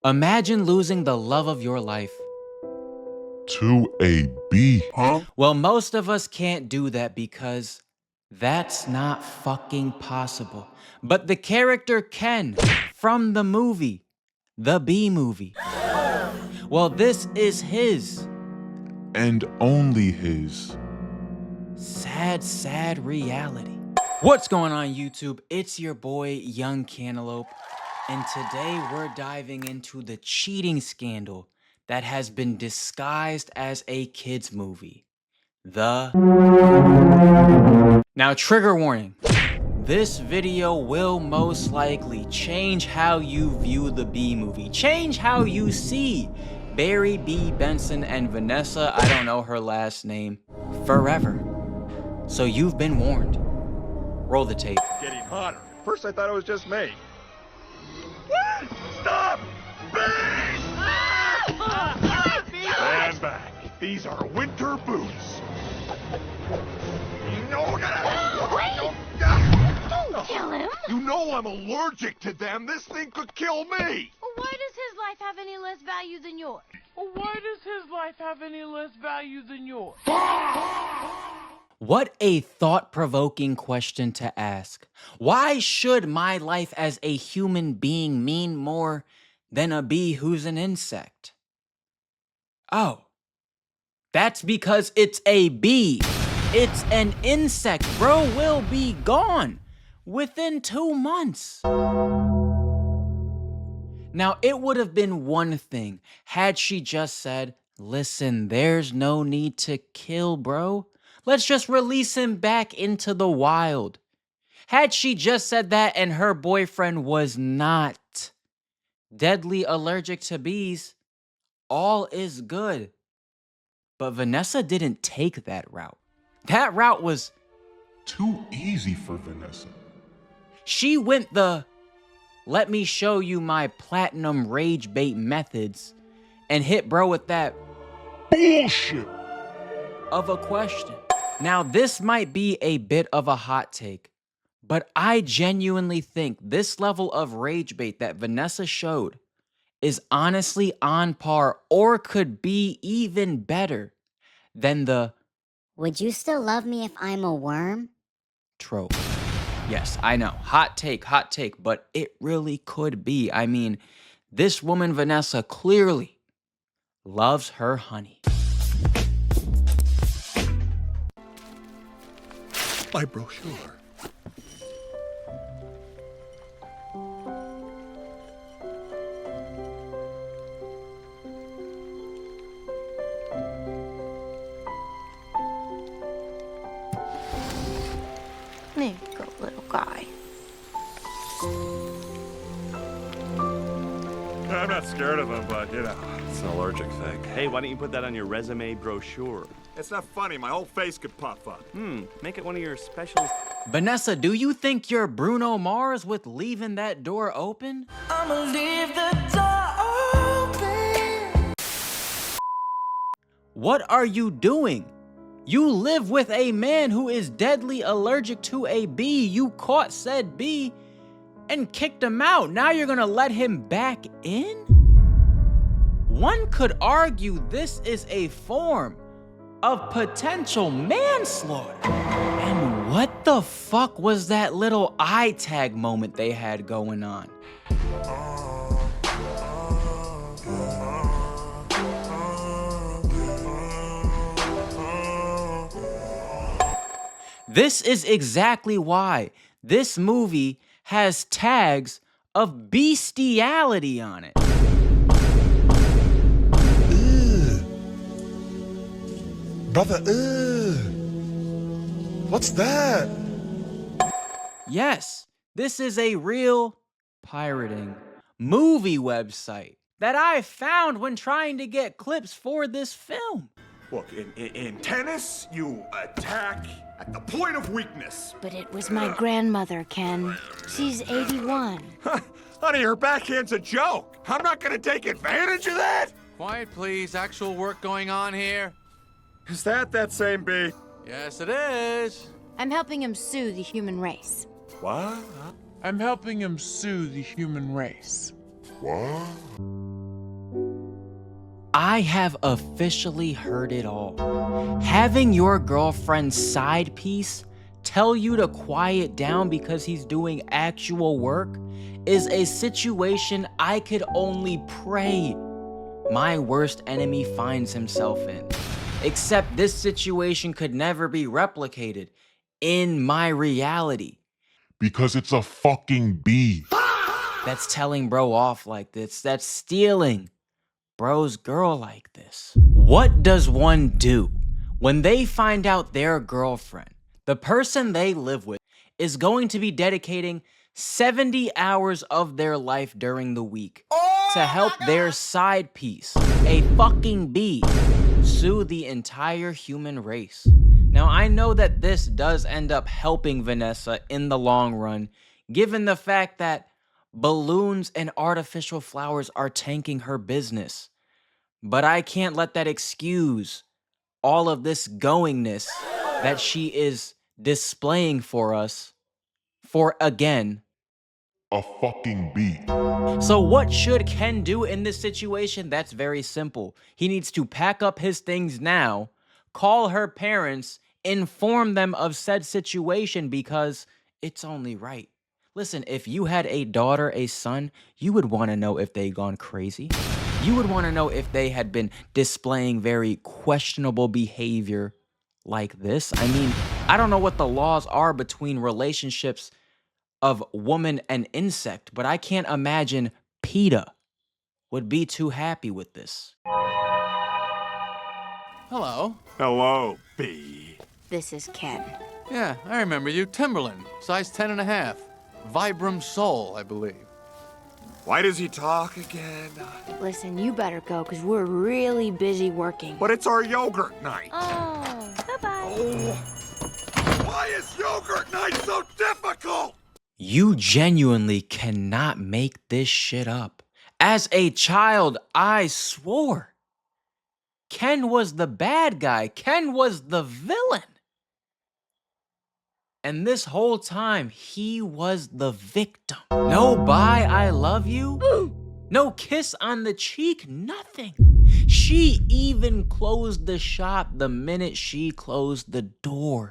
Imagine losing the love of your life. To a bee. Huh? Well, most of us can't do that because that's not fucking possible. But the character can from the movie, the Bee Movie. Well, this is his And only his. sad, sad reality. What's going on, YouTube? It's your boy, Yvng Cantaloupe, and today we're diving into the cheating scandal that has been disguised as a kids movie. Now, trigger warning. This video will most likely change how you view the Bee Movie, change how you see Barry B. Benson and Vanessa, I don't know her last name, forever. So you've been warned. Roll the tape. Getting hotter. First I thought it was just me. What? Stop! Bees! Stand back. These are winter boots. No, Don't kill him. You know I'm allergic to them. This thing could kill me. Well, why does his life have any less value than yours? What a thought-provoking question to ask. Why should my life as a human being mean more than a bee who's an insect? Oh, that's because it's a bee. It's an insect. Bro will be gone within 2 months. Now, it would have been one thing had she just said, listen, there's no need to kill, bro. Let's just release him back into the wild. Had she just said that and her boyfriend was not deadly allergic to bees, all is good. But Vanessa didn't take that route. That route was Too easy for Vanessa. she went the let me show you my platinum rage bait methods and hit bro with that Bullshit! of a question. Now, this might be a bit of a hot take, but I genuinely think this level of rage bait that Vanessa showed is honestly on par or could be even better than the Would you still love me if I'm a worm? trope. Yes, I know, hot take, but it really could be. I mean, this woman, Vanessa, clearly loves her honey. My brochure. There you go, little guy. I'm not scared of them, but you know, it's an allergic thing. Hey, why don't you put that on your resume brochure? It's not funny. My whole face could puff up. Make it one of your special... Vanessa, do you think you're Bruno Mars with leaving that door open? I'ma leave the door open. What are you doing? You live with a man who is deadly allergic to a bee. You caught said bee and kicked him out. Now you're gonna let him back in? One could argue this is a form of potential manslaughter. And what the fuck was that little eye tag moment they had going on? This is exactly why this movie has tags of bestiality on it. Brother, what's that? Yes, this is a real pirating movie website that I found when trying to get clips for this film. Look, in tennis, you attack at the point of weakness. But it was my grandmother, Ken. She's 81. Honey, her backhand's a joke. I'm not gonna take advantage of that. Quiet, please. Actual work going on here. Is that same bee? Yes, it is. I'm helping him sue the human race. What? I'm helping him sue the human race. What? I have officially heard it all. Having your girlfriend's side piece tell you to quiet down because he's doing actual work is a situation I could only pray my worst enemy finds himself in. Except this situation could never be replicated in my reality. Because it's a fucking bee. That's telling bro off like this. That's stealing bro's girl like this. What does one do when they find out their girlfriend, the person they live with, is going to be dedicating 70 hours of their life during the week to help their side piece, a fucking bee, sue the entire human race? Now, I know that this does end up helping Vanessa in the long run, given the fact that balloons and artificial flowers are tanking her business. But I can't let that excuse all of this goingness that she is displaying for us for, again, A fucking bee. So what should Ken do in this situation? That's very simple. He needs to pack up his things now, call her parents, inform them of said situation because it's only right. Listen, if you had a daughter, a son, you would want to know if they gone crazy. You would want to know if they had been displaying very questionable behavior like this. I mean, I don't know what the laws are between relationships of woman and insect, but I can't imagine PETA would be too happy with this. Hello. Hello, bee. This is Ken. Yeah, I remember you. Timberland, size 10.5. Vibram Soul, I believe. Why does he talk again? Listen, you better go, because we're really busy working. But it's our yogurt night. Oh, bye-bye. Why is yogurt night so difficult? You genuinely cannot make this shit up. As a child, I swore Ken was the bad guy. Ken was the villain. And this whole time, he was the victim. No bye, I love you. No kiss on the cheek, nothing. She even closed the shop the minute she closed the door.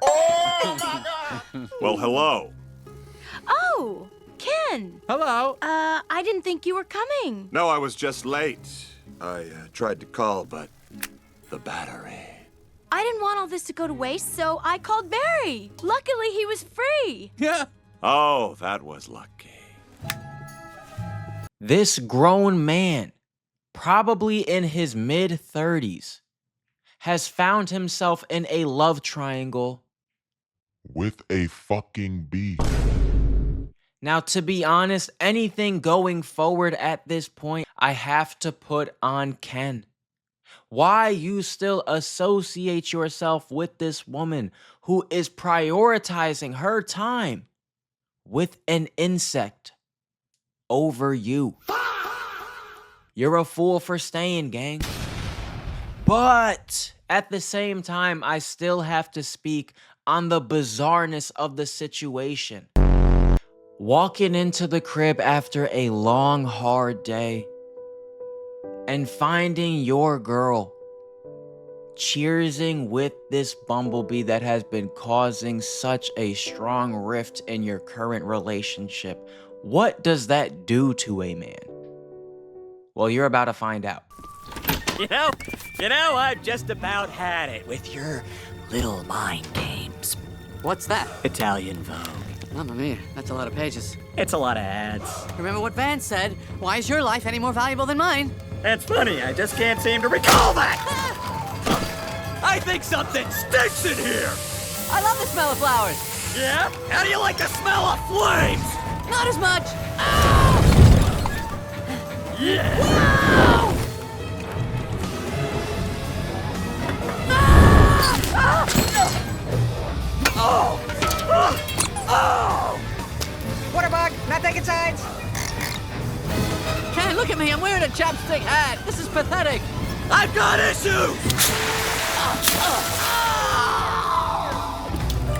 Well, hello. Oh, Ken. Hello. I didn't think you were coming. No, I was just late. I tried to call, but the battery. I didn't want all this to go to waste, so I called Barry. Luckily, he was free. Yeah. Oh, that was lucky. This grown man, probably in his mid-30s, has found himself in a love triangle With a fucking bee. Now, to be honest, anything going forward at this point, I have to put on Ken. Why you still associate yourself with this woman who is prioritizing her time with an insect over you? You're a fool for staying, gang. But at the same time, I still have to speak on the bizarreness of the situation. Walking into the crib after a long, hard day and finding your girl cheersing with this bumblebee that has been causing such a strong rift in your current relationship. What does that do to a man? Well, you're about to find out. You know, I've just about had it with your little mind games. What's that? Italian Vogue. Mamma mia, that's a lot of pages. It's a lot of ads. Remember what Van said? Why is your life any more valuable than mine? It's funny, I just can't seem to recall that. I think something stinks in here. I love the smell of flowers. Yeah? How do you like the smell of flames? Not as much. Yeah. Wow! Waterbug, not taking sides. Ken, look at me. I'm wearing a chapstick hat. This is pathetic. I've got issues.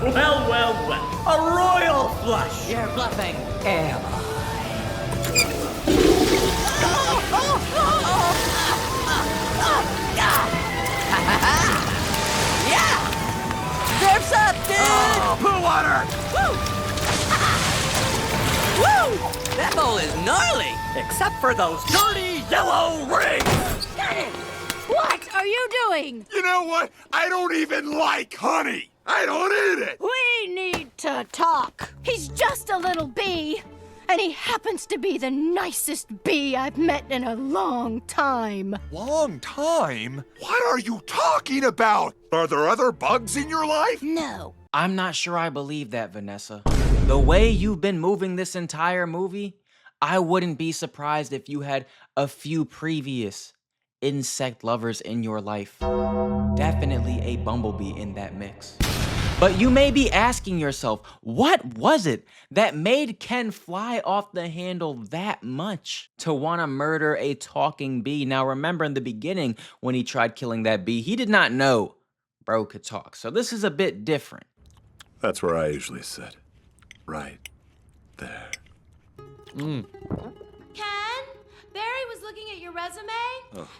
Well. A royal flush. You're bluffing. Am I? except for those dirty yellow rings. What are you doing? You know what? I don't even like honey. I don't eat it. We need to talk. He's just a little bee, and he happens to be the nicest bee I've met in a long time. Long time? What are you talking about? Are there other bugs in your life? No. I'm not sure I believe that, Vanessa. The way you've been moving this entire movie, I wouldn't be surprised if you had a few previous insect lovers in your life. Definitely a bumblebee in that mix. But you may be asking yourself, what was it that made Ken fly off the handle that much to want to murder a talking bee? Now, remember in the beginning when he tried killing that bee, he did not know bro could talk. So this is a bit different. That's where I usually sit. Right there. Ken, Barry was looking at your resume,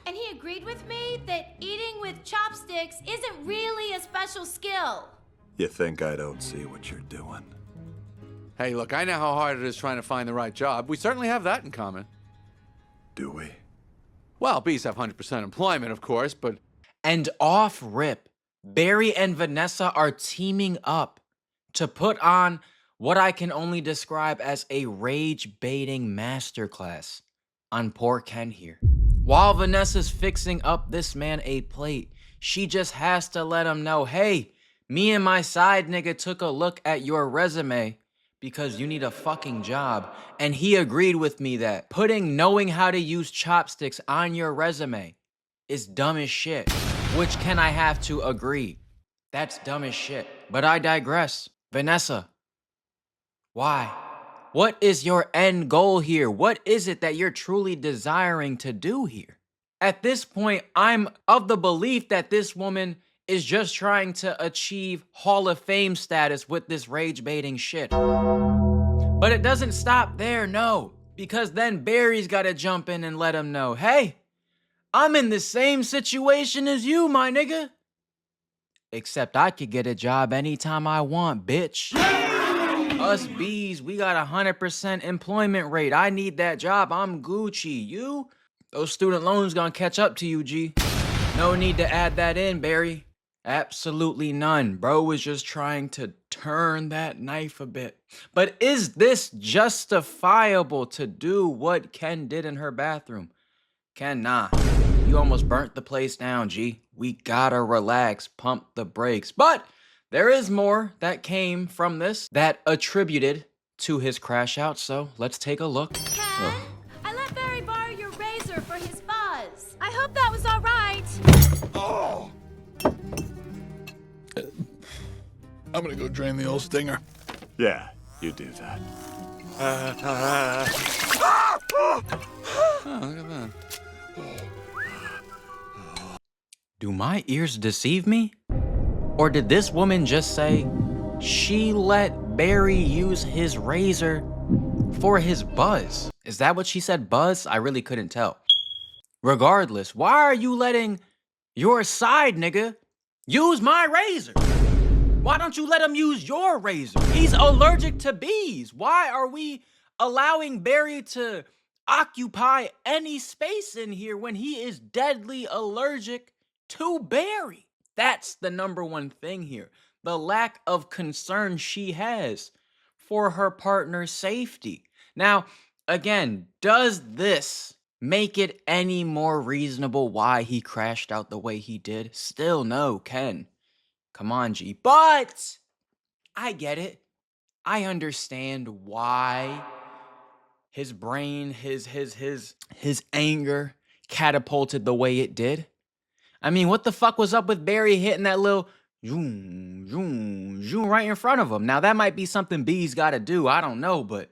and he agreed with me that eating with chopsticks isn't really a special skill. You think I don't see what you're doing? Hey, look, I know how hard it is trying to find the right job. We certainly have that in common. Do we? Well, bees have 100% employment, of course, but... And off rip, Barry and Vanessa are teaming up to put on what I can only describe as a rage-baiting masterclass on poor Ken here. While Vanessa's fixing up this man a plate, she just has to let him know, hey, me and my side nigga took a look at your resume because you need a fucking job, and he agreed with me that putting knowing how to use chopsticks on your resume is dumb as shit. Which can I have to agree? That's dumb as shit. But I digress. Vanessa, why? What is your end goal here? What is it that you're truly desiring to do here? At this point, I'm of the belief that this woman is just trying to achieve Hall of Fame status with this rage-baiting shit. But it doesn't stop there, no. Because then Barry's gotta jump in and let him know, hey, I'm in the same situation as you, my nigga. Except I could get a job anytime I want, bitch. Us bees, we got 100% employment rate. I need that job. I'm Gucci. You? Those student loans gonna catch up to you, G. No need to add that in, Barry. Absolutely none. Bro was just trying to turn that knife a bit. But is this justifiable to do what Ken did in her bathroom? Ken, nah. You almost burnt the place down, G. We gotta relax, pump the brakes. But there is more that came from this that attributed to his crash out, so let's take a look. Ken, I let Barry borrow your razor for his buzz. I hope that was all right. Oh! I'm gonna go drain the old stinger. Yeah, you do that. Oh, look at that. Do my ears deceive me? Or did this woman just say she let Barry use his razor for his buzz? Is that what she said, buzz? I really couldn't tell. Regardless, why are you letting your side nigga use my razor? Why don't you let him use your razor? He's allergic to bees. Why are we allowing Barry to occupy any space in here when he is deadly allergic to Barry? That's the number one thing here. The lack of concern she has for her partner's safety. Now, again, does this make it any more reasonable why he crashed out the way he did? Still no, Ken. Come on, G. But I get it. I understand why his brain, his anger catapulted the way it did. I mean, what the fuck was up with Barry hitting that little zoom, zoom, zoom right in front of him? Now, that might be something B's got to do. I don't know, but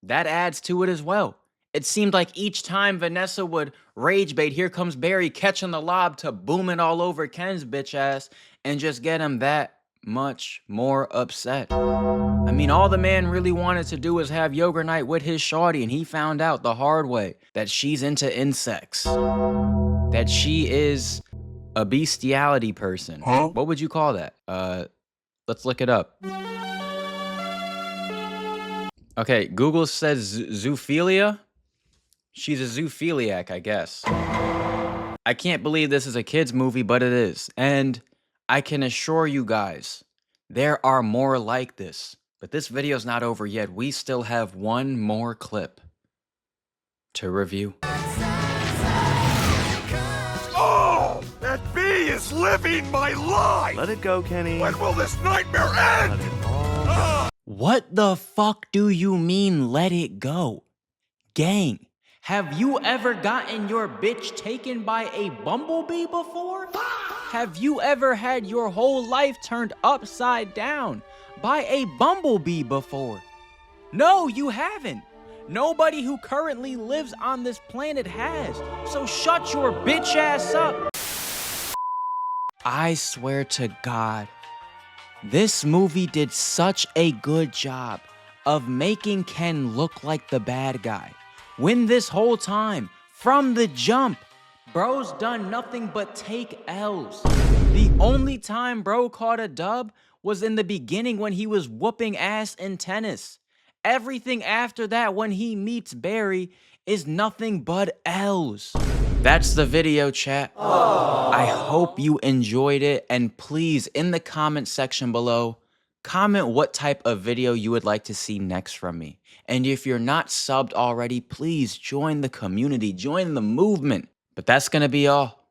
that adds to it as well. It seemed like each time Vanessa would rage bait, here comes Barry catching the lob to boom it all over Ken's bitch ass and just get him that much more upset. I mean, all the man really wanted to do was have yoga night with his shorty, and he found out the hard way that she's into insects. That she is a bestiality person. Huh? What would you call that? Let's look it up. Okay, Google says zoophilia. She's a zoophiliac, I guess. I can't believe this is a kid's movie, but it is. And I can assure you guys, there are more like this. But this video's not over yet. We still have one more clip to review. Oh, that bee is living my life! Let it go, Kenny. When will this nightmare end? What the fuck do you mean, let it go? Gang, have you ever gotten your bitch taken by a bumblebee before? Have you ever had your whole life turned upside down by a bumblebee before? No, you haven't. Nobody who currently lives on this planet has. So shut your bitch ass up. I swear to God, this movie did such a good job of making Ken look like the bad guy. When this whole time, from the jump, bro's done nothing but take L's. The only time bro caught a dub was in the beginning when he was whooping ass in tennis. Everything after that when he meets Barry is nothing but L's. That's the video, chat. I hope you enjoyed it, and please, in the comment section below, comment what type of video you would like to see next from me. And if you're not subbed already, please join the community, join the movement. But that's gonna be all.